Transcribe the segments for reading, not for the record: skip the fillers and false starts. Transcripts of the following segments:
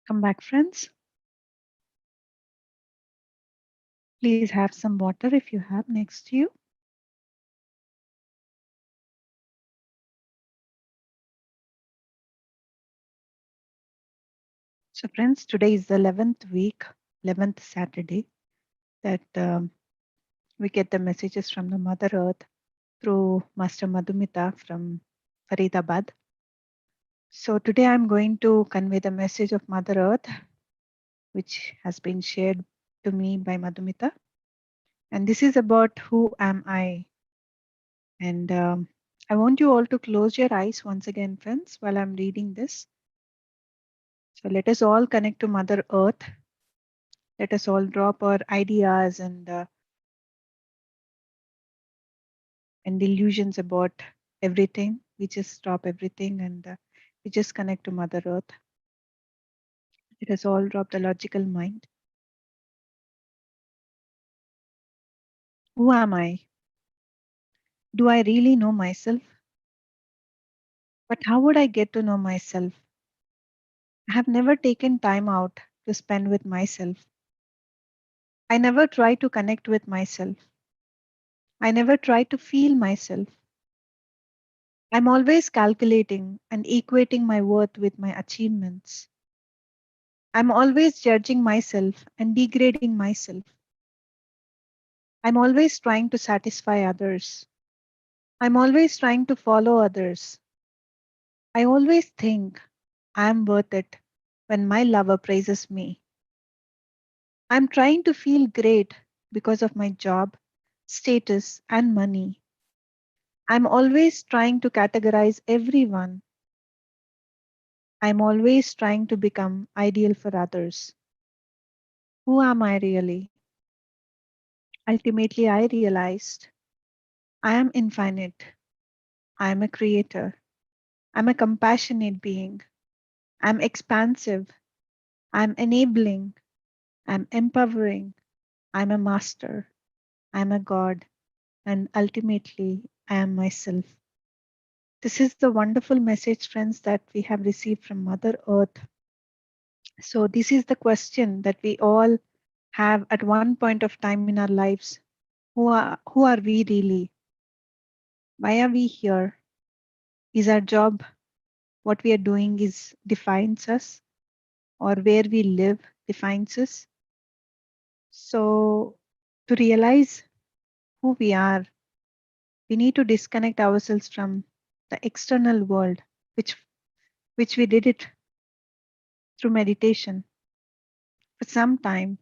Come back, friends. Please have some water if you have next to you. So, friends, today is the 11th week, 11th Saturday, that we get the messages from the Mother Earth through Master Madhumitha from Faridabad. So, today I'm going to convey the message of Mother Earth, which has been shared to me by Madhumitha. And this is about who am I. And I want you all to close your eyes once again, friends, while I'm reading this. So let us all connect to Mother Earth. Let us all drop our ideas and illusions about everything. We just drop everything and we just connect to Mother Earth. Let us all drop the logical mind. Who am I? Do I really know myself? But how would I get to know myself? I have never taken time out to spend with myself. I never try to connect with myself. I never try to feel myself. I'm always calculating and equating my worth with my achievements. I'm always judging myself and degrading myself. I'm always trying to satisfy others. I'm always trying to follow others. I always think I'm worth it when my lover praises me. I'm trying to feel great because of my job, status, and money. I'm always trying to categorize everyone. I'm always trying to become ideal for others. Who am I really? Ultimately, I realized I am infinite. I am a creator. I'm a compassionate being. I'm expansive. I'm enabling. I'm empowering. I'm a master. I'm a God. And ultimately, I am myself. This is the wonderful message, friends, that we have received from Mother Earth. So, this is the question that we all have at one point of time in our lives. Who are we really? Why are we here? Is our job what we are doing is defines us, or where we live defines us? So, to realize who we are, we need to disconnect ourselves from the external world, which we did it through meditation. For some time,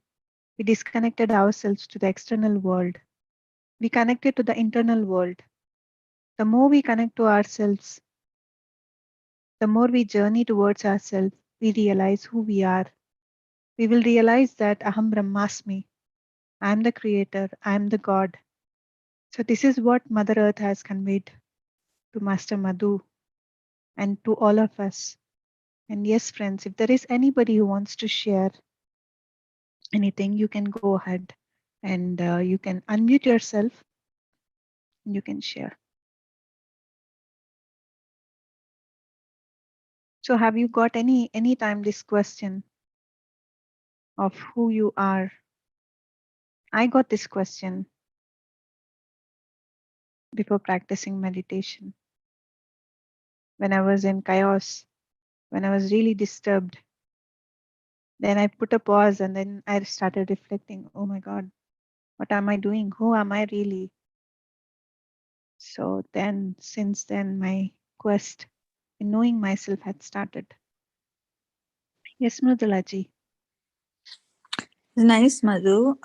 we disconnected ourselves to the external world. We connected to the internal world. The more we connect to ourselves, the more we journey towards ourselves, we realize who we are. We will realize that Aham Brahmasmi. I am the creator. I am the God. So this is what Mother Earth has conveyed to Master Madhu and to all of us. And yes, friends, if there is anybody who wants to share anything, you can go ahead and you can unmute yourself and you can share. So have you got any time this question of who you are? I got this question before practicing meditation. When I was in chaos, when I was really disturbed, then I put a pause and then I started reflecting, oh my God, what am I doing? Who am I really? So then, since then, my quest in knowing myself had started. Yes, Mridulaji. Nice, Madhu.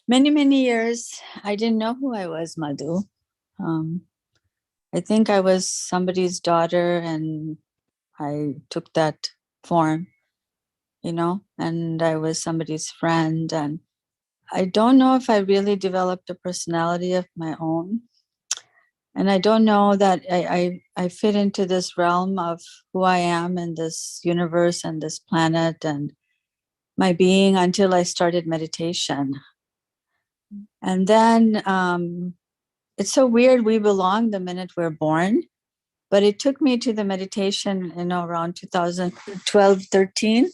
Many years I didn't know who I was, Madhu. I think I was somebody's daughter and I took that form, and I was somebody's friend. And I don't know if I really developed a personality of my own. And I don't know that I fit into this realm of who I am in this universe and this planet and my being until I started meditation. And then it's so weird. We belong the minute we're born. But it took me to the meditation, around 2012, 13,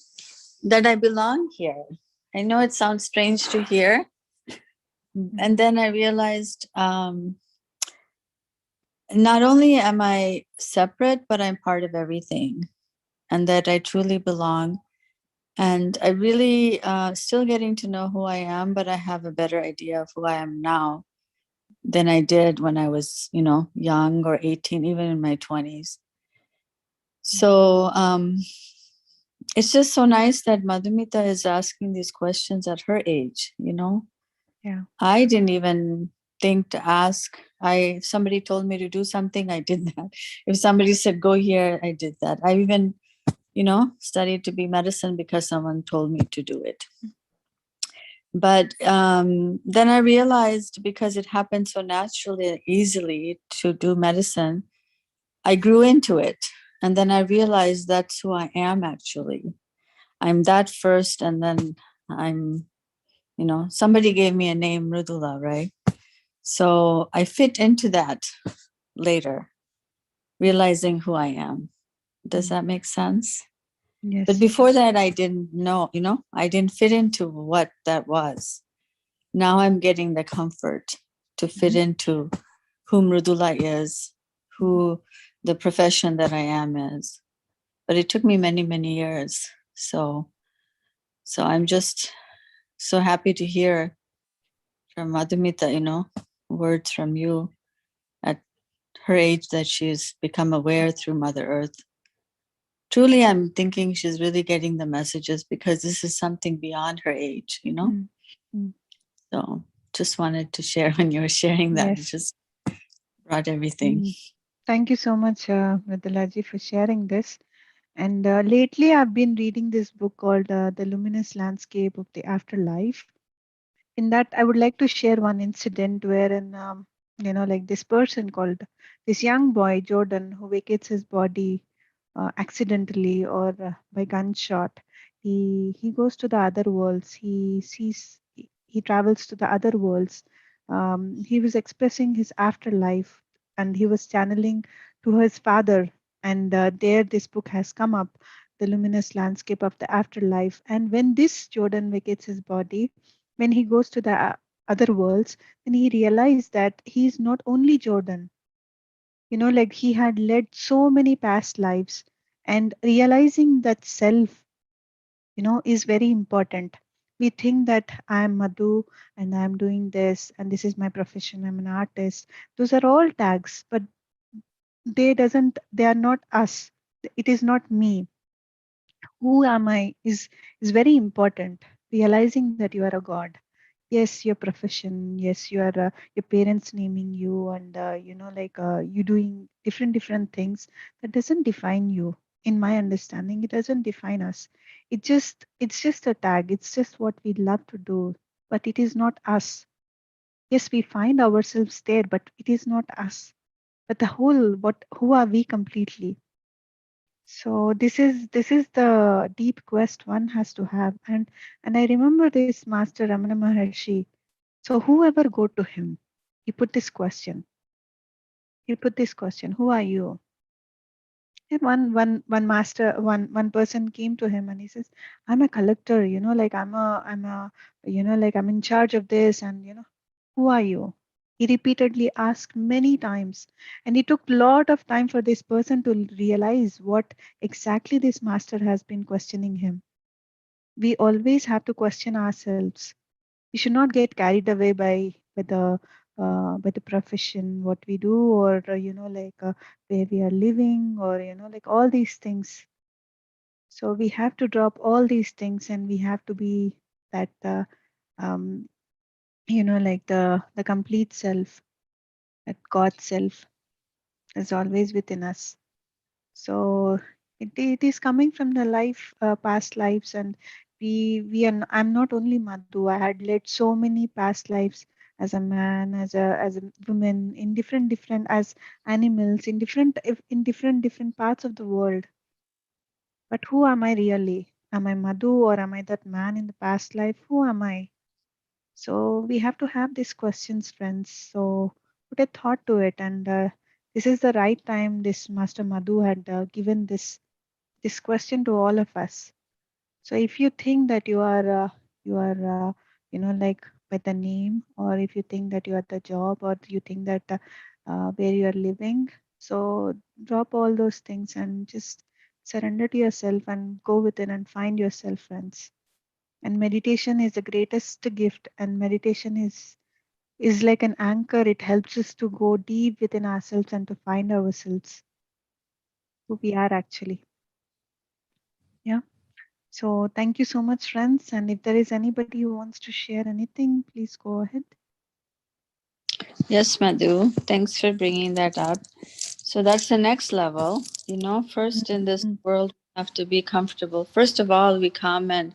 that I belong here. I know it sounds strange to hear. And then I realized not only am I separate, but I'm part of everything, and that I truly belong. And I really still getting to know who I am, but I have a better idea of who I am now than I did when I was, young or 18, even in my 20s. So it's just so nice that Madhumitha is asking these questions at her age. Yeah. I didn't even think to ask. If somebody told me to do something, I did that. If somebody said go here, I did that. I even, studied to be medicine because someone told me to do it. But then I realized, because it happened so naturally and easily to do medicine, I grew into it. And then I realized that's who I am actually. I'm that first, and then I'm, somebody gave me a name, Mridula, right? So I fit into that later, realizing who I am. Does that make sense? But Yes. before that, I didn't know, I didn't fit into what that was. Now I'm getting the comfort to fit into who Mridula is, who the profession that I am is. But it took me many, many years. So I'm just so happy to hear from Madhumitha, words from you at her age, that she's become aware through Mother Earth. Truly, I'm thinking she's really getting the messages, because this is something beyond her age. Mm. Mm. So just wanted to share when you were sharing that. It Yes. just brought everything. Mm. Thank you so much, Mridulaji, for sharing this. And lately, I've been reading this book called The Luminous Landscape of the Afterlife. In that, I would like to share one incident wherein, like this person called this young boy, Jordan, who vacates his body accidentally or by gunshot. He goes to the other worlds. He travels to the other worlds. He was expressing his afterlife, and he was channeling to his father. And there, this book has come up, The Luminous Landscape of the Afterlife. And when this Jordan vacates his body, when he goes to the other worlds, then he realized that he's not only Jordan. Like he had led so many past lives, and realizing that self, is very important. We think that I am Madhu and I am doing this and this is my profession, I'm an artist. Those are all tags, but they are not us. It is not me. Who am I is very important. Realizing that you are a god. Yes, your profession. Yes, your parents naming you, and you doing different things. That doesn't define you. In my understanding, it doesn't define us. It's just a tag. It's just what we love to do, but it is not us. Yes, we find ourselves there, but it is not us. But the whole, what who are we completely? So this is the deep quest one has to have. And I remember this master Ramana Maharshi. So whoever go to him, he put this question. He put this question, who are you? And one master, one person came to him and he says, I'm a collector, like I'm a like I'm in charge of this, and who are you? He repeatedly asked many times, and it took a lot of time for this person to realize what exactly this master has been questioning him. We always have to question ourselves. We should not get carried away by the profession, what we do, or where we are living, or like all these things. So we have to drop all these things, and we have to be that um, like the complete self, that God self is always within us. So it is coming from the past lives, and I'm not only Madhu. I had led so many past lives as a man, as a woman, in different as animals, in different parts of the world. But who am I really? Am I Madhu, or am I that man in the past life? Who am I? So we have to have these questions, friends. So put a thought to it, and this is the right time. This Master Madhu had given this question to all of us. So if you think that you are like by the name, or if you think that you are the job, or you think that where you are living, so drop all those things and just surrender to yourself and go within and find yourself, friends. And meditation is the greatest gift, and meditation is like an anchor. It helps us to go deep within ourselves and to find ourselves, who we are actually. Yeah. So thank you so much, friends. And if there is anybody who wants to share anything, please go ahead. Yes, Madhu. Thanks for bringing that up. So that's the next level. First in this Mm, world, we have to be comfortable. First of all, we come and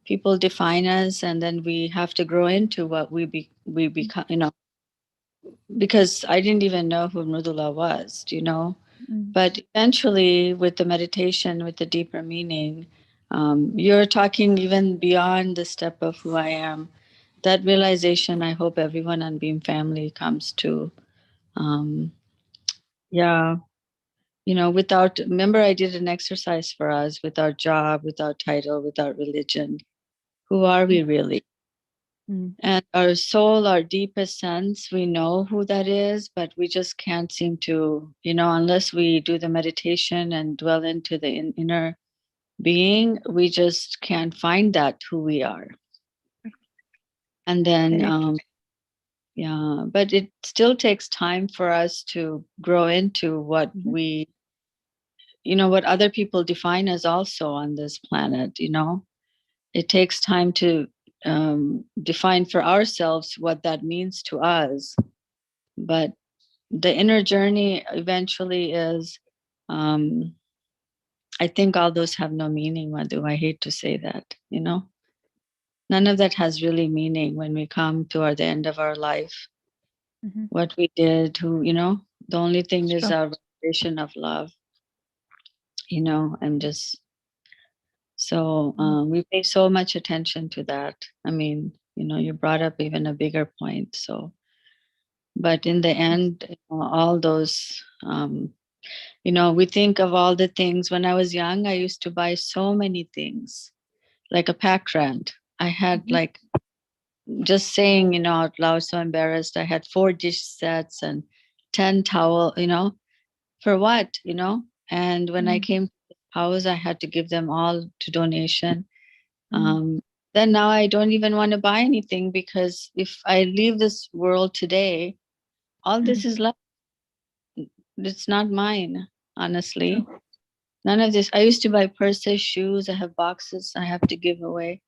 people define us, and then we have to grow into what we mm, become. Because I didn't even know who Mridula was. mm, But eventually, with the meditation, with the deeper meaning, you're talking even beyond the step of who I am. That realization, I hope everyone on Beam family comes to. Um, yeah, without, remember, I did an exercise for us without job, without title, without religion. Who are mm, we really? mm, And our soul, our deepest sense, we know who that is, but we just can't seem to, unless we do the meditation and dwell into the inner being, we just can't find that who we are. And then, very true. yeah, but it still takes time for us to grow into what Mhm, we, what other people define as also on this planet. It takes time to define for ourselves what that means to us. But the inner journey eventually is, um, I think all those have no meaning, Madhu. I hate to say that. None of that has really meaning when we come to the end of our life. mhm. What we did, the only thing is Sure. our vibration of love. I'm just so Mm, we pay so much attention to that. I mean, you brought up even a bigger point. So, but in the yes. end, all those, we think of all the things. When I was young, I used to buy so many things, like a pack rant. I had Mhm, like, just saying, out loud, so embarrassed. I had 4 dish sets and 10 towel, for what? And when I mm, came to the house, I had to give them all to donation. mm, Um, then now I don't even want to buy anything, because if I leave this world today, all mm. this is left. It's not mine, True. honestly. None of this. I used to buy purses, shoes. I have boxes I have to give away.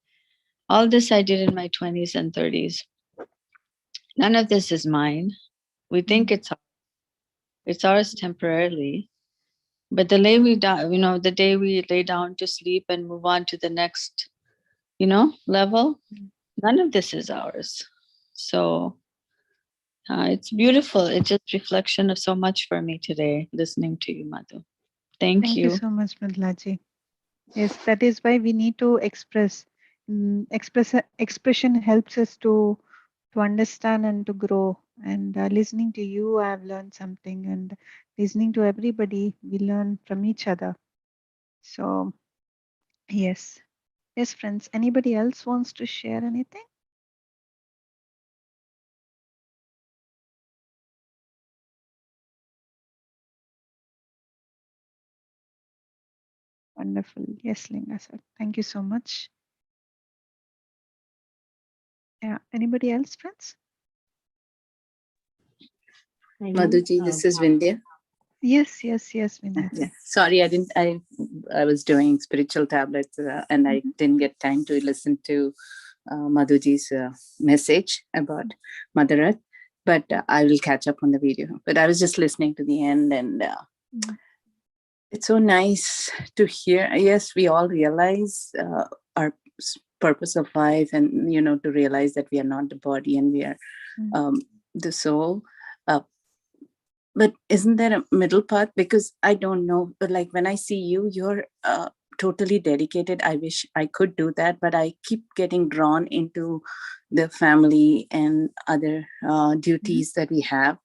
All this I did in my 20s and 30s. None of this is mine. We think Mm, it's ours temporarily, but the day we lay down to sleep and move on to the next, level, mm. none of this is ours. So it's beautiful. It's just reflection of so much for me today, listening to you, Madhu. Thank Thank you you. so much, Madlaji. Yes, that is why we need to express. Expression helps us to understand and to grow. And listening to you, I've learned something, and listening to everybody, we learn from each other. So yes, yes, friends. Anybody else wants to share anything? Wonderful. Yes, Linga sir. Thank you so much. Yeah. Anybody else, friends? Madhuji, this is Vindhya. Yes, yes, yes, Yeah. Vinaji. Sorry, I didn't. I was doing spiritual tablets, and I Mm-hmm. didn't get time to listen to Madhuji's message about Mother Earth. But I will catch up on the video. But I was just listening to the end, and Mm-hmm. it's so nice to hear. Yes, we all realize our purpose of life, and to realize that we are not the body and we are um, the soul. Uh, But isn't there a middle path? Because I don't know, but like when I see you, you're totally dedicated. I wish I could do that, but I keep getting drawn into the family and other Mm-hmm. duties that we have.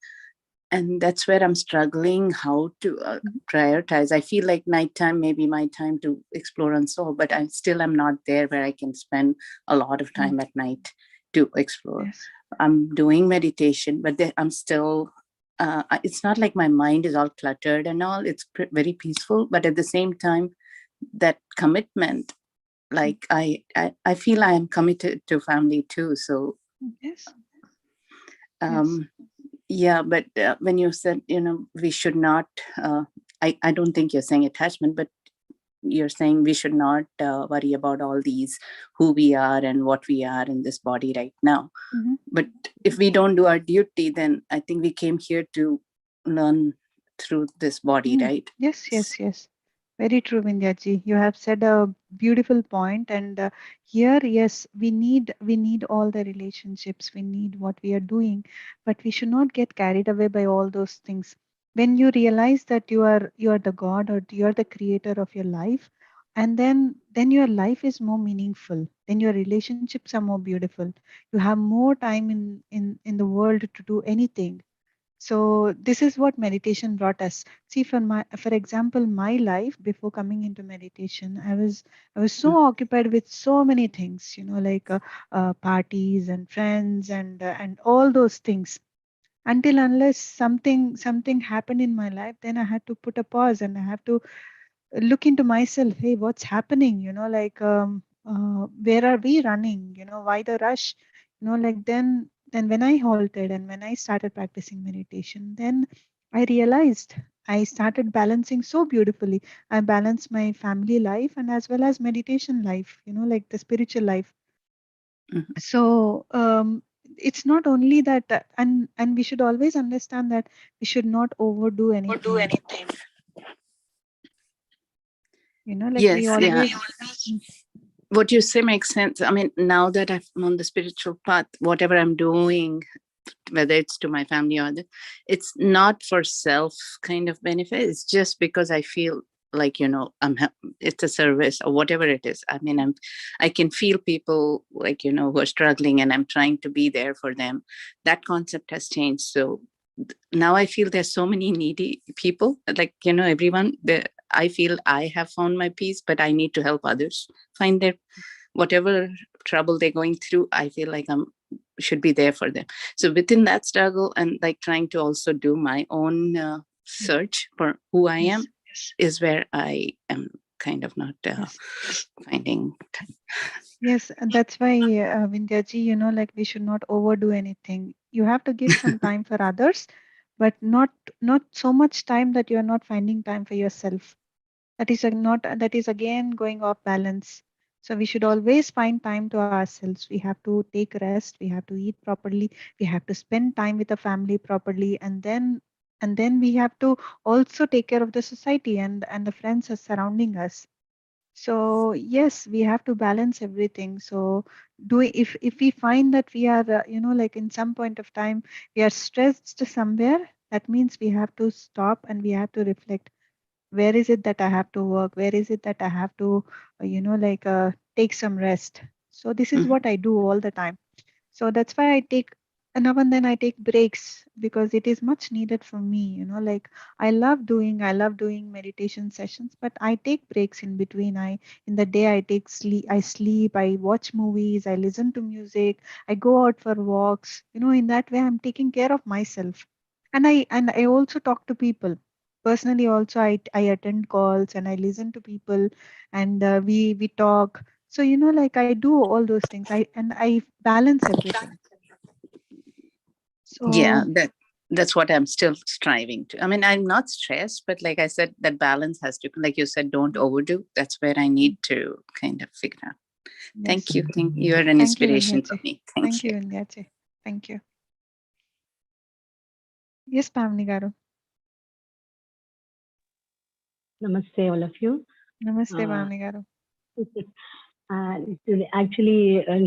And that's where I'm struggling how to prioritize. I feel like nighttime may be my time to explore and solve, but I still am not there where I can spend a lot of time at night to explore. Yes. I'm doing meditation, but I'm still, it's not like my mind is all cluttered and all. It's very peaceful, but at the same time, that commitment, like I feel I am committed to family too. So Yes. yes. Yeah, but when you said, we should not, I don't think you're saying attachment, but you're saying we should not worry about all these, who we are and what we are in this body right now. Mm-hmm. But if we don't do our duty, then I think we came here to learn through this body, right? Yes, yes, yes. Very true, Vindhyaji. You have said a beautiful point, and here, yes, we need all the relationships. We need what we are doing, but we should not get carried away by all those things. When you realize that you are the God or you are the creator of your life, and then your life is more meaningful. Then your relationships are more beautiful. You have more time in the world to do anything. So this is what meditation brought us. See, for example, my life before coming into meditation, I was so occupied with so many things, like parties and friends and all those things. Until unless something happened in my life, then I had to put a pause and I have to look into myself. Hey, what's happening? Like where are we running? Why the rush? Like then when I halted and when I started practicing meditation, then I realized I started balancing so beautifully. I balanced my family life and as well as meditation life, like the spiritual life. Mhm. So it's not only that, and we should always understand that we should not overdo Or do anything. anything. Like we Yes, yeah. always. Mm, What you say makes sense. I mean, now that I'm on the spiritual path, whatever I'm doing, whether it's to my family or other, it's not for self kind of benefit. It's just because I feel like, it's a service or whatever it is. I mean, I can feel people like, who are struggling and I'm trying to be there for them. That concept has changed. So now I feel there's so many needy people, like, everyone. I feel I have found my peace, but I need to help others find their whatever trouble they're going through. I feel like I'm should be there for them. So within that struggle and like trying to also do my own search for who I yes. am is where I am kind of not Yes. finding time. Yes, and that's why, Vindhyaji, like we should not overdo anything. You have to give some time for others, but not so much time that you are not finding time for yourself. That is again going off balance. So we should always find time to ourselves. We have to take rest. We have to eat properly. We have to spend time with the family properly, and then we have to also take care of the society and the friends are surrounding us. So yes, we have to balance everything. So if we find that we are like in some point of time we are stressed somewhere, that means we have to stop and we have to reflect. Where is it that I have to work? Where is it that I have to like take some rest? So this is Mhm. what I do all the time. So that's why I take, now and then I take breaks because it is much needed for me. Like I love doing meditation sessions, but I take breaks in between. In the day I sleep, I watch movies, I listen to music, I go out for walks. In that way I'm taking care of myself. And I also talk to people personally also. I attend calls and I listen to people, and we talk. So like I do all those things. I balance everything. Yeah, So that's what I'm still striving to. I mean, I'm not stressed, but like I said, that balance has to, like you said, don't overdo. That's where I need to kind of figure out. yes, Thank you. You are an thank you, inspiration for Vindhyaji. me. Thank Thank you. you, Vindhyaji. Thank you. Yes, Pamni garu. Namaste, all of you. Namaste, Uh, Pamni garu.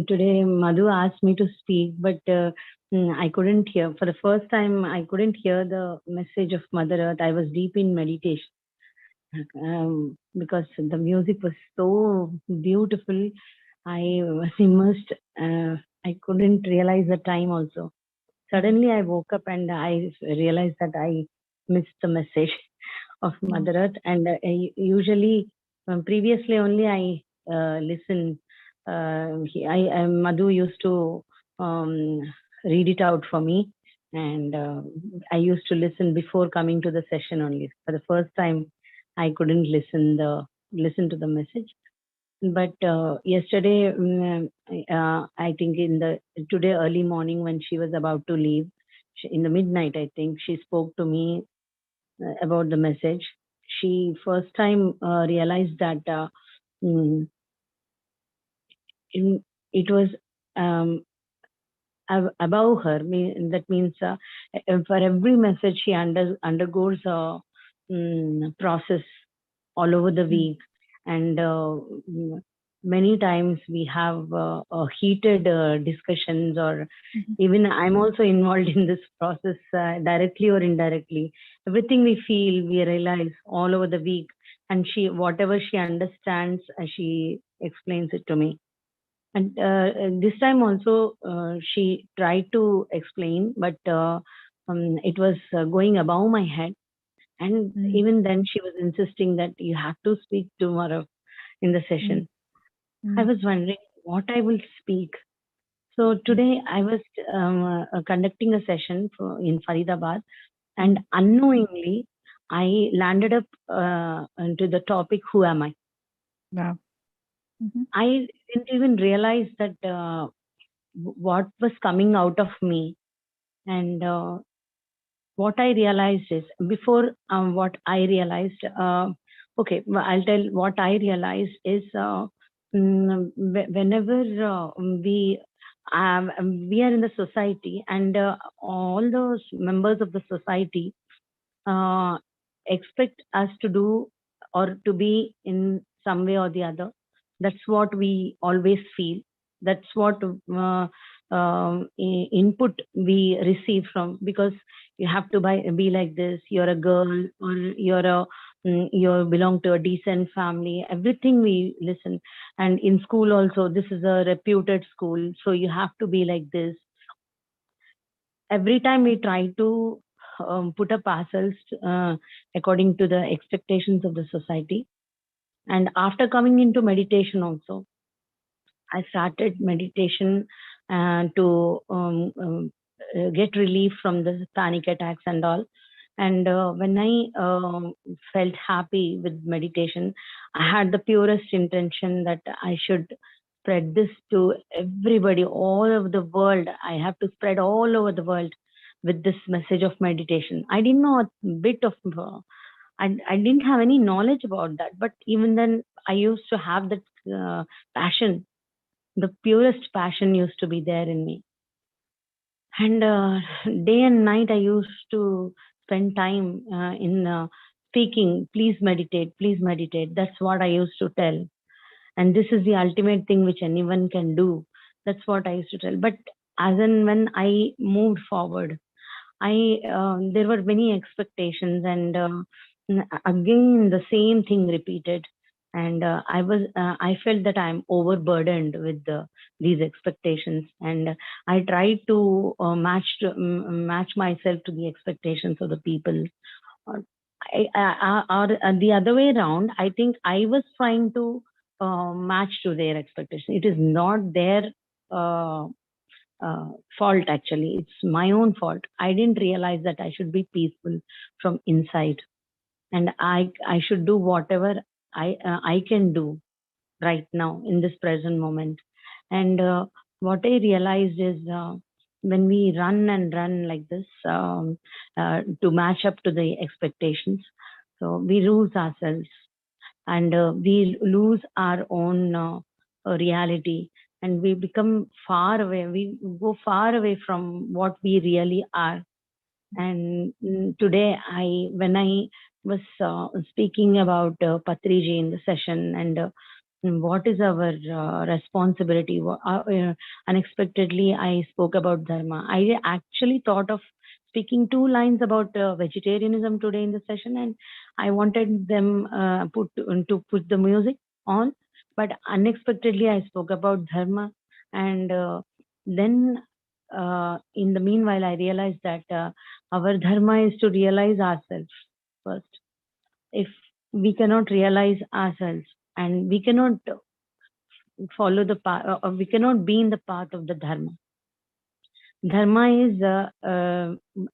today, Madhu asked me to speak, but I couldn't hear. For the first time, I couldn't hear the message of Mother Earth. I was deep in meditation because the music was so beautiful. I was immersed. I couldn't realize the time also. Suddenly I woke up and I realized that I missed the message of Mother Earth. And usually, previously only I listen. Madhu used to um, read it out for me, and I used to listen before coming to the session only. For the first time, I couldn't listen to the message. But yesterday, I think today early morning when she was about to leave, in the midnight, I think she spoke to me about the message. She first time realized that mm, it was um, above her. That means for every message she undergoes a process all over the week, and many times we have heated discussions, or even I'm also involved in this process directly or indirectly. Everything we feel, we realize all over the week, and she, whatever she understands, she explains it to me. And this time also, she tried to explain, but it was going above my head. And even then, she was insisting that you have to speak tomorrow in the session. I was wondering what I will speak. So today I was conducting a session in Faridabad, and unknowingly I landed up into the topic, "Who am I?" Wow. I didn't even realize that what was coming out of me. And what I realized is, before what I realized, okay, I'll tell what I realized is, whenever we are in the society, and all those members of the society uh, expect us to do or to be in some way or the other. That's what we always feel. That's what input we receive from, because you have to be like this. You're a girl, or you belong to a decent family. Everything we listen, and in school also, this is a reputed school, so you have to be like this. Every time we try to put up ourselves according to the expectations of the society. And after coming into meditation also, I started meditation to get relief from the panic attacks and all. And when I felt happy with meditation, I had the purest intention that I should spread this to everybody all over the world. I have to spread all over the world with this message of meditation. I didn't know a bit of, I didn't have any knowledge about that. But even then, I used to have that passion. The purest passion used to be there in me. And day and night, I used to spend time in speaking, "Please meditate, please meditate." That's what I used to tell. And this is the ultimate thing which anyone can do. That's what I used to tell. But as and when I moved forward, there were many expectations, and again the same thing repeated. And I felt that I'm overburdened with these expectations, and I tried to match myself to the expectations of the people. Or, or the other way around, I think I was trying to match to their expectation. It is not their uh, fault, actually. It's my own fault. I didn't realize that I should be peaceful from inside, and I should do whatever I can do right now in this present moment. And what I realized is, when we run and run like this to match up to the expectations, so we lose ourselves, and we lose our own reality, and we become far away. We go far away from what we really are. And today, when I was speaking about Patriji in the session, and what is our responsibility, unexpectedly I spoke about dharma. I actually thought of speaking two lines about vegetarianism today in the session, and I wanted them to put the music on, but unexpectedly I spoke about dharma. And then in the meanwhile, I realized that our dharma is to realize ourselves first. If we cannot realize ourselves and we cannot follow the path, or we cannot be in the path of the dharma. Dharma is,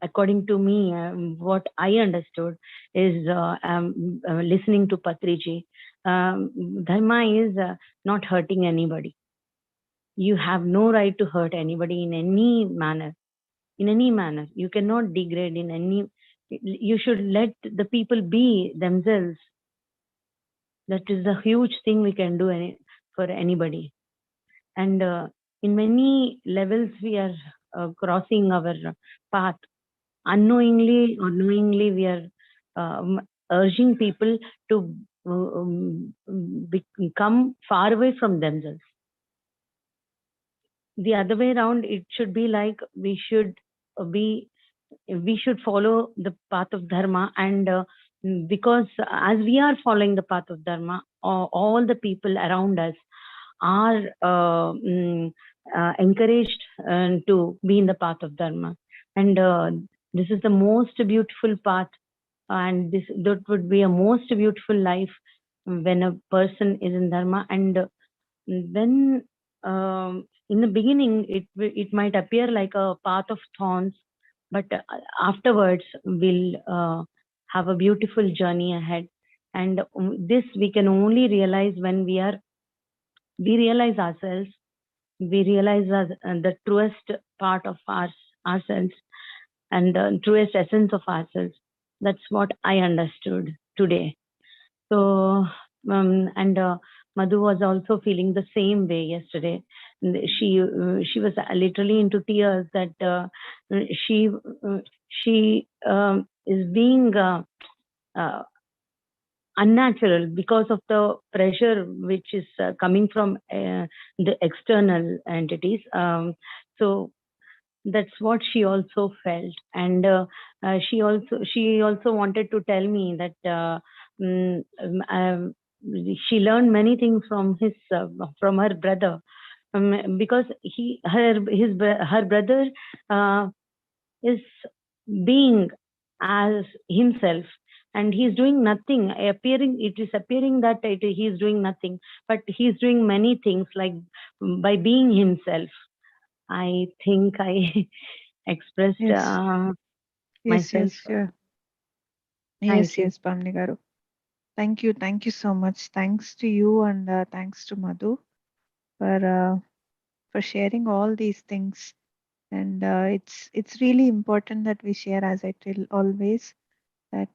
according to me, what I understood is listening to Patriji. Dharma is not hurting anybody. You have no right to hurt anybody in any manner. In any manner, you cannot degrade in any. You should let the people be themselves. That is a huge thing we can do for anybody. And in many levels, we are crossing our path. Unknowingly or knowingly, we are urging people to become far away from themselves. The other way around, it should be like we should follow the path of dharma, and because as we are following the path of dharma, all the people around us are encouraged to be in the path of dharma, and this is the most beautiful path, and that would be a most beautiful life when a person is in dharma. And when in the beginning it might appear like a path of thorns, but afterwards we'll have a beautiful journey ahead. And this we can only realize when we realize ourselves, we realize the truest part of ourselves and the truest essence of ourselves. That's what I understood today. So, and Madhu was also feeling the same way yesterday. She was literally into tears that she is being unnatural because of the pressure which is coming from the external entities. So that's what she also felt, and she also wanted to tell me that she learned many things from her brother, because her brother is being as himself, and he's doing nothing. It is appearing that he's doing nothing, but he's doing many things, like by being himself. I think I expressed Yes, myself. yes, sure. Thank you. Yes, Pamni Garu. Thank you so much. Thanks to you, and thanks to Madhu for sharing all these things. And it's really important that we share, as I tell always, that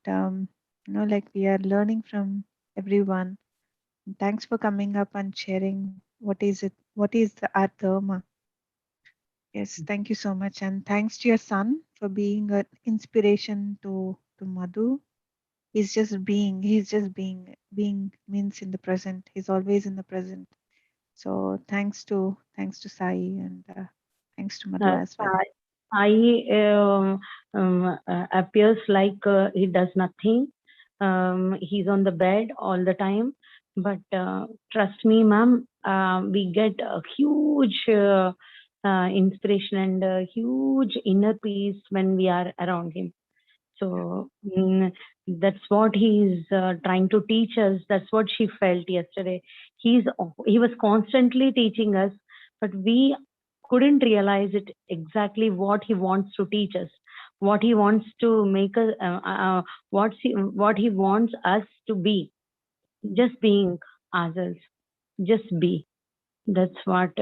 like we are learning from everyone. Thanks for coming up and sharing what is our dharma. Yes, thank you so much, and thanks to your son for being an inspiration to Madhu. He's just being means in the present. He's always in the present. So thanks to Sai, and thanks to Madhu as well. I appears like he does nothing. He's on the bed all the time, but trust me, ma'am, we get a huge inspiration and a huge inner peace when we are around him. So that's what he's trying to teach us. That's what she felt yesterday. He was constantly teaching us, but we couldn't realize it exactly what he wants to teach us, what he wants to make us, what he wants us to be. Just being ourselves, just be. That's what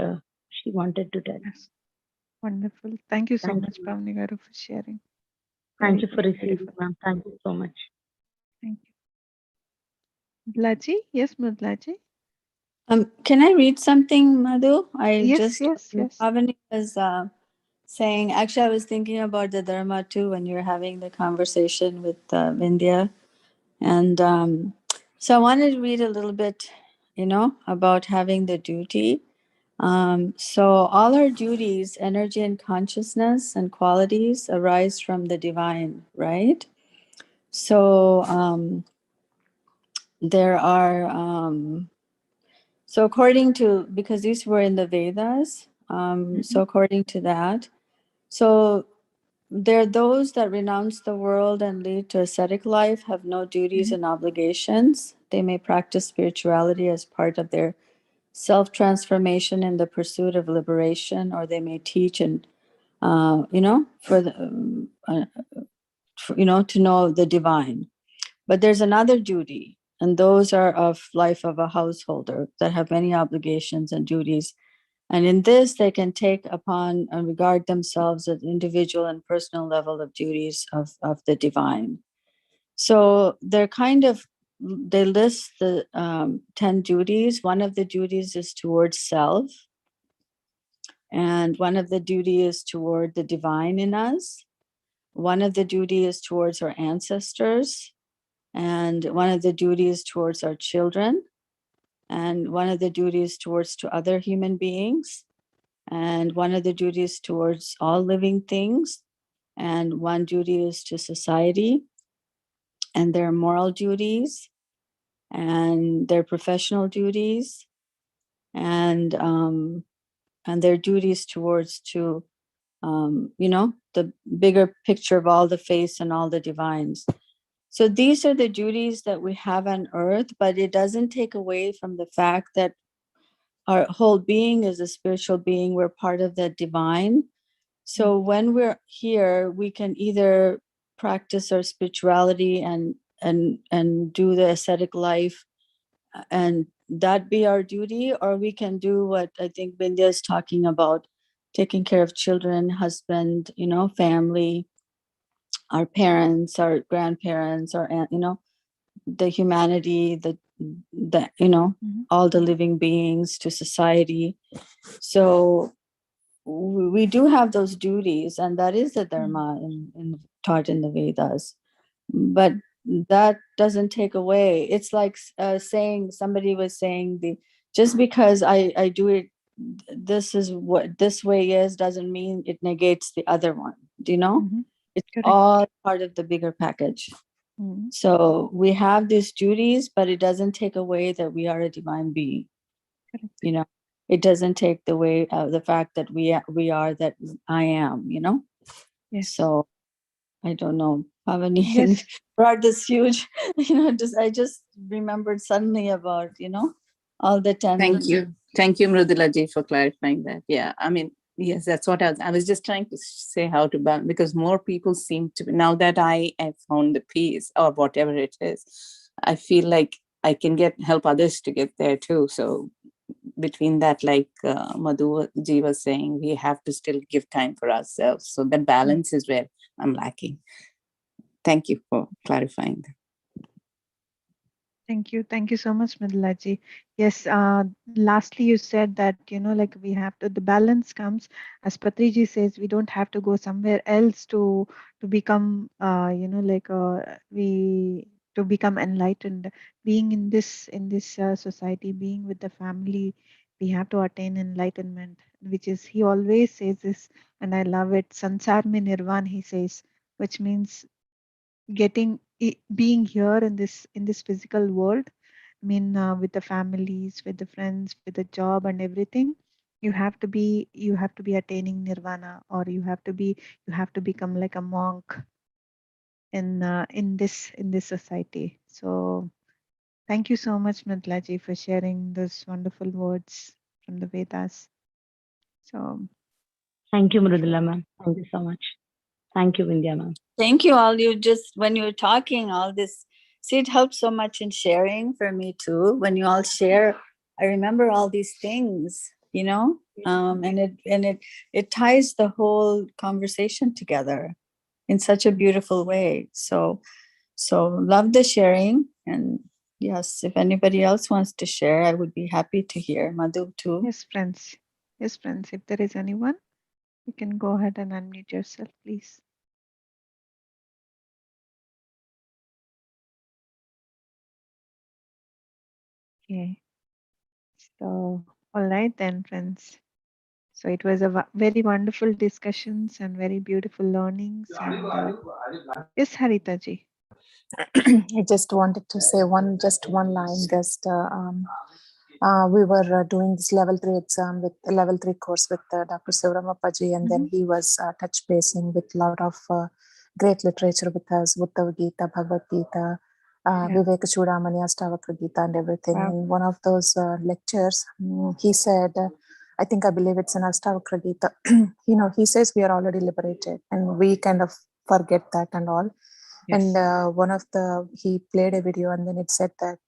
she wanted to tell. Yes, wonderful. Thank you so Thank much, you. Pavni Garu, for sharing. Thank Very, you for very receiving, beautiful. ma'am. Thank you so much. Thank you. Mudlaji? Yes, Mudlaji? Can I read something, Madhu? I Yes, just, yes, yes. Avani was saying, actually, I was thinking about the Dharma too when you were having the conversation with Vindhya. And so I wanted to read a little bit, about having the duty. So all our duties, energy and consciousness and qualities arise from the divine, right? So there are, so according to, because these were in the Vedas, so according to that, So there are those that renounce the world and lead to ascetic life, have no duties and obligations. They may practice spirituality as part of their self-transformation in the pursuit of liberation, or they may teach and, for the, to know the divine. But there's another duty, and those are of life of a householder that have many obligations and duties. And in this, they can take upon and regard themselves at individual and personal level of duties of the divine. So they're they list the 10 duties. One of the duties is towards self, and one of the duty is toward the divine in us. One of the duty is towards our ancestors, and one of the duties towards our children, and one of the duties towards to other human beings, and one of the duties towards all living things, and one duty is to society, and their moral duties, and their professional duties, and their duties towards to the bigger picture of all the faiths and all the divines. So these are the duties that we have on earth, but it doesn't take away from the fact that our whole being is a spiritual being. We're part of the divine. So when we're here, we can either practice our spirituality and do the ascetic life, and that be our duty, or we can do what I think Vindhya is talking about, taking care of children, husband, family, our parents, our grandparents, our aunt, the humanity, the all the living beings, to society. So we do have those duties, and that is the dharma taught in the Vedas. But that doesn't take away. It's like saying, somebody was saying, just because I do it, this is what this way is, doesn't mean it negates the other one. Do you know? It's Correct. all part of the bigger package. So we have these duties, but it doesn't take away that we are a divine being. Correct. It doesn't take away the fact that we are that I am. Yes. So I don't know, Pavani Yes. brought this huge, I just remembered suddenly about, all the 10. Thank you. Thank you, Mrudula ji, for clarifying that. Yeah, I mean, yes, that's what I was just trying to say, how to balance, because more people seem to, now that I have found the peace or whatever it is, I feel like I can help others to get there too. So between that, like Madhu ji was saying, we have to still give time for ourselves. So that balance is where I'm lacking. Thank you for clarifying that. Thank you. Thank you so much, Madhulaji. Yes, lastly, you said that, like we have to, the balance comes, as Patriji says, we don't have to go somewhere else to become, to become enlightened. Being in this society, being with the family, we have to attain enlightenment, which is, he always says this, and I love it, Sansar mein nirvan, he says, which means being here in this physical world. I mean, with the families, with the friends, with the job and everything, you have to be attaining nirvana, or you have to become like a monk in this society. So thank you so much, Madlaji, for sharing those wonderful words from the Vedas. So Thank you, Mrudula ma'am. Thank you so much. Thank you, Vindhya ma'am. Thank you all. You just, when you're talking, all this, see, it helps so much in sharing for me too. When you all share, I remember all these things, and it ties the whole conversation together in such a beautiful way. So love the sharing. And yes, if anybody else wants to share, I would be happy to hear. Madhu too. yes, friends. Yes, friends. If there is anyone, you can go ahead and unmute yourself, please. Okay. So, all right then, friends. So it was a very wonderful discussions and very beautiful learnings. And yes, Haritha ji. I just wanted to say just one line. Just we were doing this level 3 exam with level 3 course with Dr. Sivaramapaji, and then he was touch basing with a lot of great literature with us, Uddhava Gita, Bhagavad Gita, Viveka Chudamani, Astavakra Gita, and everything. Wow. In one of those lectures, he said, I believe it's in Astavakra Gita, he says we are already liberated, and we kind of forget that and all. Yes. And he played a video, and then it said that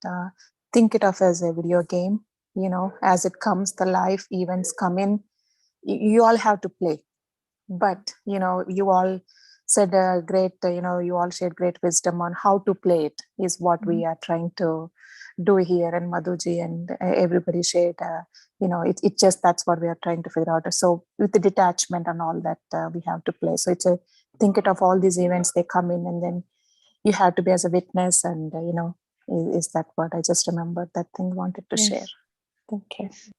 think it of as a video game, as it comes, the life events come in, you all have to play. But, you all said a great, you all shared great wisdom on how to play it is what we are trying to do here. And Madhuji and everybody shared, it just, that's what we are trying to figure out. So with the detachment and all that, we have to play. So it's think it of all these events, they come in, and then you have to be as a witness. And, is that what I just remembered that thing wanted to share. Thank you. Yes.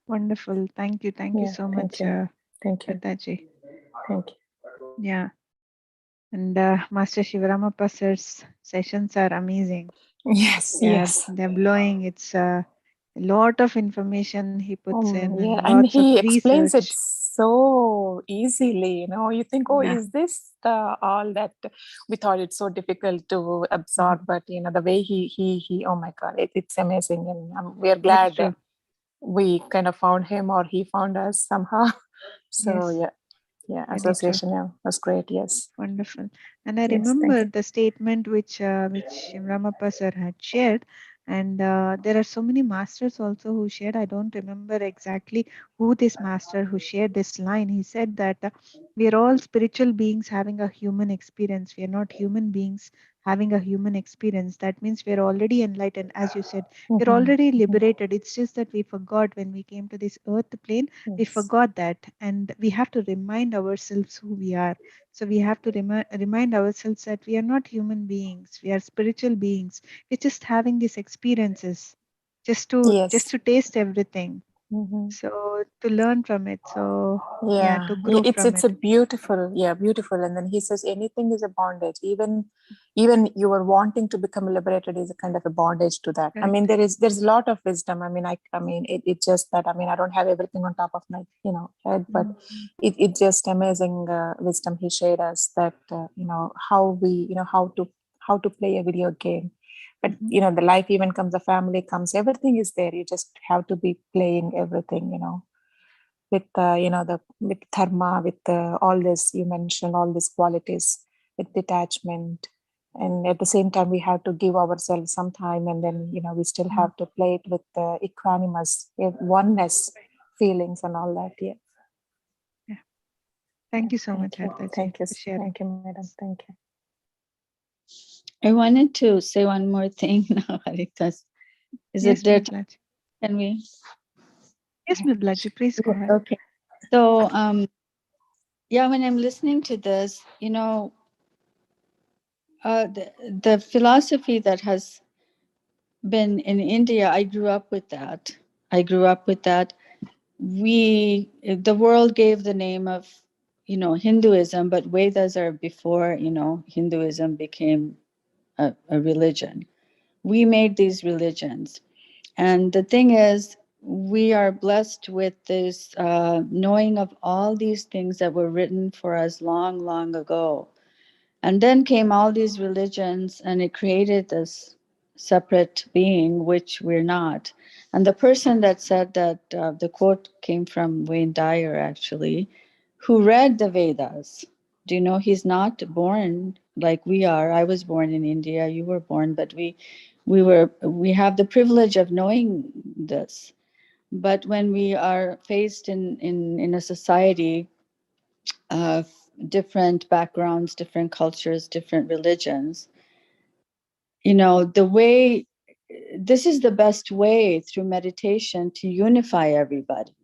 Wonderful. Thank you. Thank you so much, Thank you. Haritha. Thank you. Yeah. And Master Shivaramappa sir's sessions are amazing. Yes, yes. They're blowing. It's a lot of information he puts in, Yeah, and and lots of he explains it research. so easily. You think, oh, Yeah. is this all that we thought it's so difficult to absorb? But the way he oh my God, it's amazing, and we are glad that we kind of found him, or he found us somehow. So Yes. yeah, Very true. association was great. Yes. Wonderful. And I Yes, thank remember you. the statement which Ramappa sir had shared. And there are so many masters also who shared. I don't remember exactly who this master who shared this line. He said that we are all spiritual beings having a human experience. We are not human beings having a human experience. That means we are already enlightened. As you said, we're already liberated. It's just that we forgot when we came to this earth plane. We Yes. forgot that. And we have to remind ourselves who we are. So we have to remind ourselves that we are not human beings. We are spiritual beings. We're just having these experiences, just to Yes. taste everything. So to learn from it. So Yeah, to grow it's from a it. beautiful. And then he says anything is a bondage. Even you are wanting to become liberated is a kind of a bondage to that. I mean, Correct. there's a lot of wisdom. I mean, it's just that, I don't have everything on top of my head, but it's just amazing wisdom he shared us, that how we how to play a video game. But the life even comes, the family comes, everything is there. You just have to be playing everything, with with dharma, with all this you mentioned, all these qualities, with detachment. And at the same time we have to give ourselves some time, and then we still have to play it with equanimous oneness feelings and all that. Yeah. Thank you so much, Thank you. Haritha, for sharing. Thank you, madam. Thank you. I wanted to say one more thing now, Haritha. Is Yes, it there? Mridulaji. Can we? Yes, Mridulaji, please go ahead. Okay. So, yeah, when I'm listening to this, the philosophy that has been in India, I grew up with that. The world gave the name of, Hinduism, but Vedas are before, Hinduism became a religion. We made these religions. And the thing is, we are blessed with this knowing of all these things that were written for us long, long ago. And then came all these religions, and it created this separate being, which we're not. And the person that said that, the quote came from Wayne Dyer, actually, who read the Vedas. Do you know he's not born like we are? I was born in India, you were born, but we have the privilege of knowing this. But when we are faced in a society of different backgrounds, different cultures, different religions, the way, this is the best way through meditation to unify everybody.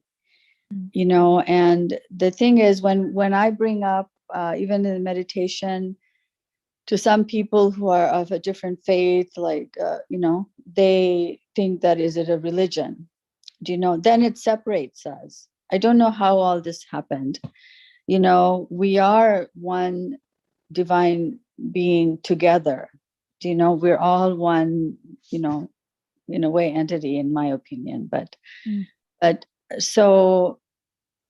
And the thing is, when I bring up, even in meditation, to some people who are of a different faith, like, they think that, is it a religion? Then it separates us. I don't know how all this happened. We are one divine being together. We're all one, in a way, entity, in my opinion. But so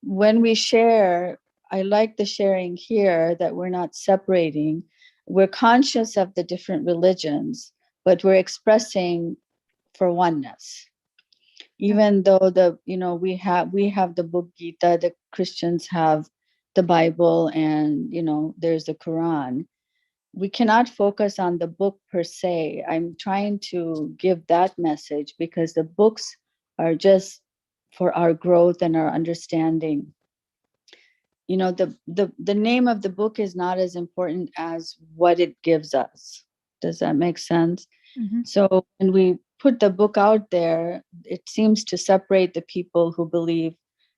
when we share, I like the sharing here that we're not separating. We're conscious of the different religions, but we're expressing for oneness. Even though we have the book Gita, the Christians have the Bible, and there's the Quran. We cannot focus on the book per se. I'm trying to give that message because the books are just for our growth and our understanding. The name of the book is not as important as what it gives us. Does that make sense? So when we put the book out there, it seems to separate the people who believe,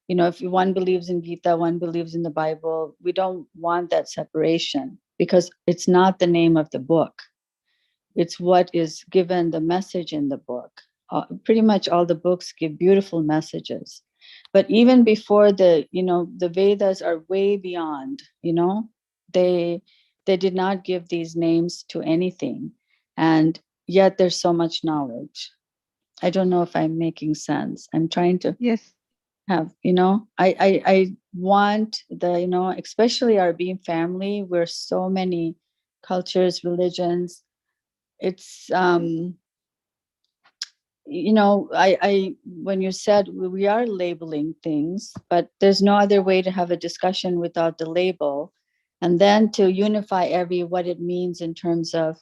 if one believes in Gita, one believes in the Bible. We don't want that separation because it's not the name of the book. It's what is given, the message in the book. Pretty much all the books give beautiful messages. But even before the Vedas are way beyond, they did not give these names to anything. And yet there's so much knowledge. I don't know if I'm making sense. I'm trying to have, I want the, especially our Beam family, we're so many cultures, religions. It's, I when you said we are labeling things, but there's no other way to have a discussion without the label, and then to unify what it means in terms of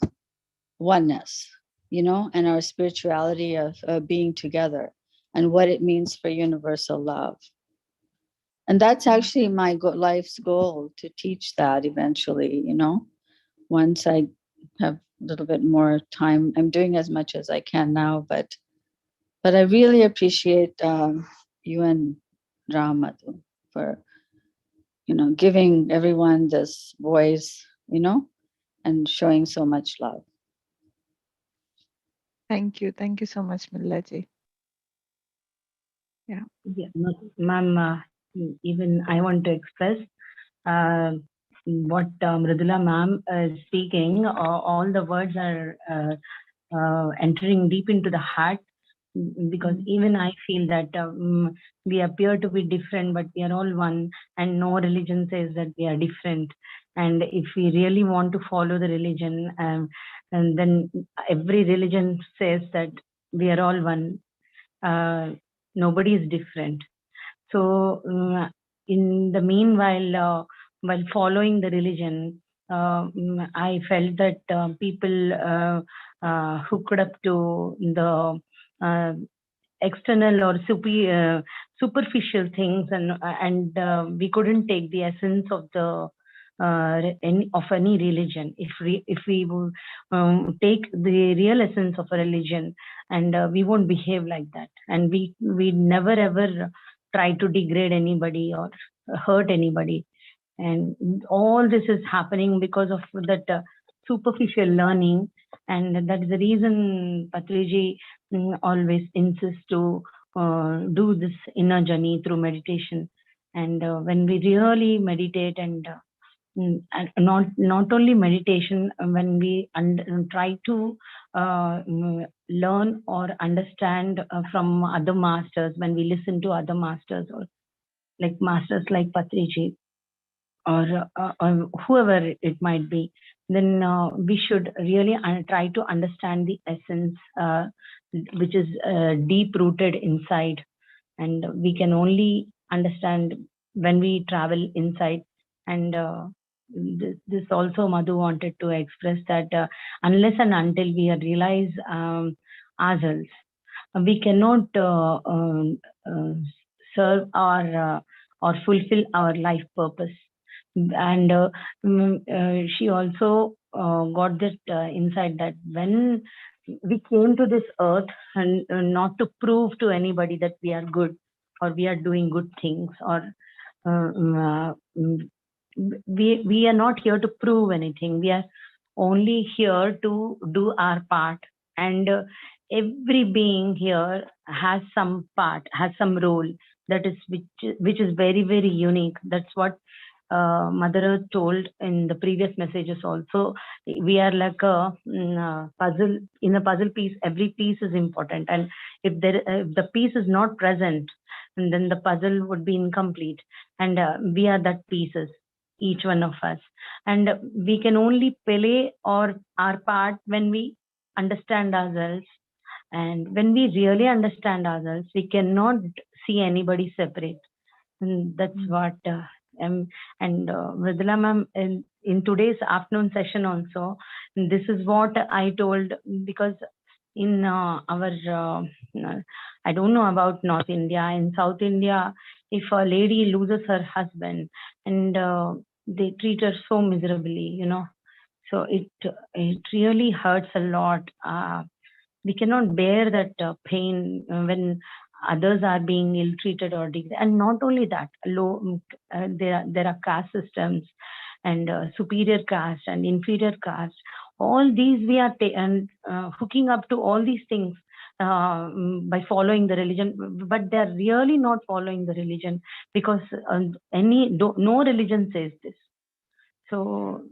oneness, and our spirituality of being together, and what it means for universal love. And that's actually my life's goal, to teach that eventually, once I have a little bit more time. I'm doing as much as I can now, but I really appreciate you and Ramadhu for, giving everyone this voice, and showing so much love. Thank you. Thank you so much, Milaji. Yeah. Ma'am, even I want to express what Mridula ma'am is speaking. All the words are entering deep into the heart, because even I feel that we appear to be different, but we are all one, and no religion says that we are different. And if we really want to follow the religion, and then every religion says that we are all one, nobody is different. So in the meanwhile, while following the religion, I felt that people hooked up to the external or superficial things, and we couldn't take the essence of the any religion. If we take the real essence of a religion, and we won't behave like that, and we never ever try to degrade anybody or hurt anybody. And all this is happening because of that superficial learning. And that is the reason Patriji always insists to do this inner journey through meditation. And when we really meditate, and not only meditation, when we try to learn or understand from other masters, when we listen to other masters, or like masters like Patriji, or whoever it might be, then we should really try to understand the essence, which is deep rooted inside. And we can only understand when we travel inside. And this also Madhu wanted to express, that unless and until we realize ourselves, we cannot serve or fulfill our life purpose. And she also got that insight that when we came to this earth, and not to prove to anybody that we are good or we are doing good things, or we are not here to prove anything. We are only here to do our part. And every being here has some part, has some role, that is which is very, very unique. That's what Mother Earth told in the previous messages also, we are like a puzzle. In a puzzle piece, every piece is important, and if the piece is not present, and then the puzzle would be incomplete. And we are that pieces, each one of us, and we can only play our part when we understand ourselves. And when we really understand ourselves, we cannot see anybody separate. And that's what and Mridula ma'am, in today's afternoon session also, this is what I told, because in our I don't know about North India. In South India, if a lady loses her husband, and they treat her so miserably, so it really hurts a lot. We cannot bear that pain when others are being ill-treated or degraded. And not only that, there are caste systems, and superior caste and inferior caste. All these we are hooking up to all these things by following the religion, but they are really not following the religion, because no religion says this. So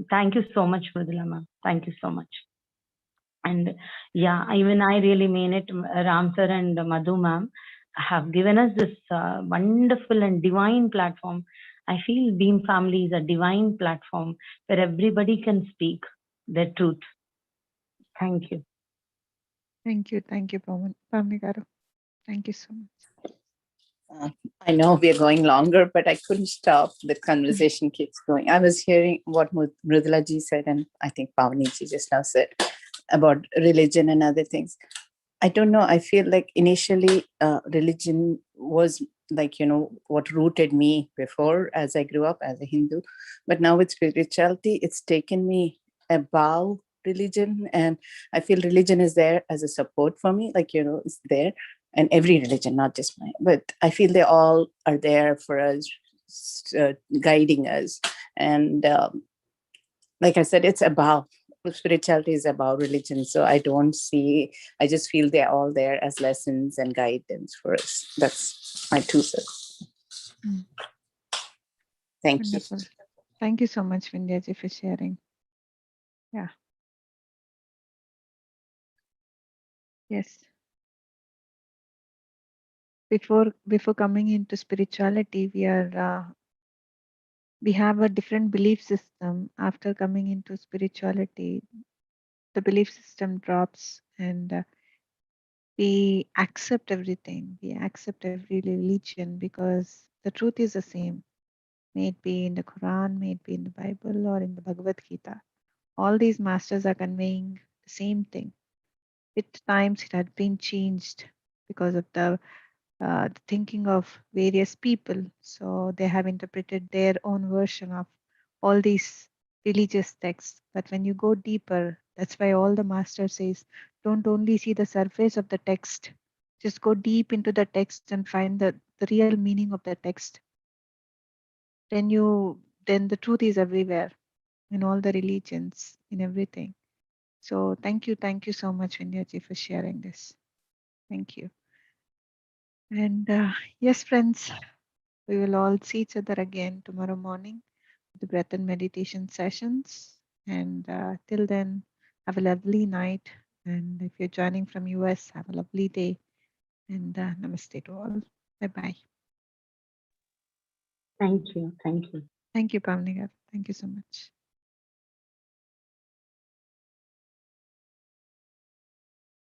thank you so much, Mridula ma'am. Thank you so much. And yeah, even I really mean it. Ram sir and Madhu ma'am have given us this wonderful and divine platform. I feel Beam Family is a divine platform where everybody can speak their truth. Thank you. Thank you, Pavni garu. Thank you so much. I know we are going longer, but I couldn't stop. The conversation keeps going. I was hearing what Mridula ji said, and I think Pavni ji just now said about religion and other things. I don't know. I feel like initially religion was like, what rooted me before as I grew up as a Hindu. But now with spirituality, it's taken me above religion. And I feel religion is there as a support for me. Like, it's there. And every religion, not just mine. But I feel they all are there for us, guiding us. And like I said, it's above. Spirituality is about religion. So I just feel they're all there as lessons and guidance for us. That's my 2 cents. Thank Wonderful. you. Thank you so much, Vindhya ji, for sharing. Yeah. Yes. Before coming into spirituality, we have a different belief system. After coming into spirituality, the belief system drops, and we accept everything. We accept every religion because the truth is the same. May it be in the Quran, may it be in the Bible or in the Bhagavad Gita. All these masters are conveying the same thing. With times it had been changed because of the thinking of various people. So they have interpreted their own version of all these religious texts. But when you go deeper, that's why all the master says, don't only see the surface of the text, just go deep into the text and find the real meaning of the text. Then the truth is everywhere in all the religions, in everything. So thank you so much, Vindhya, for sharing this. Thank you. And yes, friends, we will all see each other again tomorrow morning, the breath and meditation sessions. And till then, have a lovely night. And if you're joining from US, have a lovely day. And namaste to all. Bye-bye. Thank you. Thank you. Thank you, Pavnigar. Thank you so much.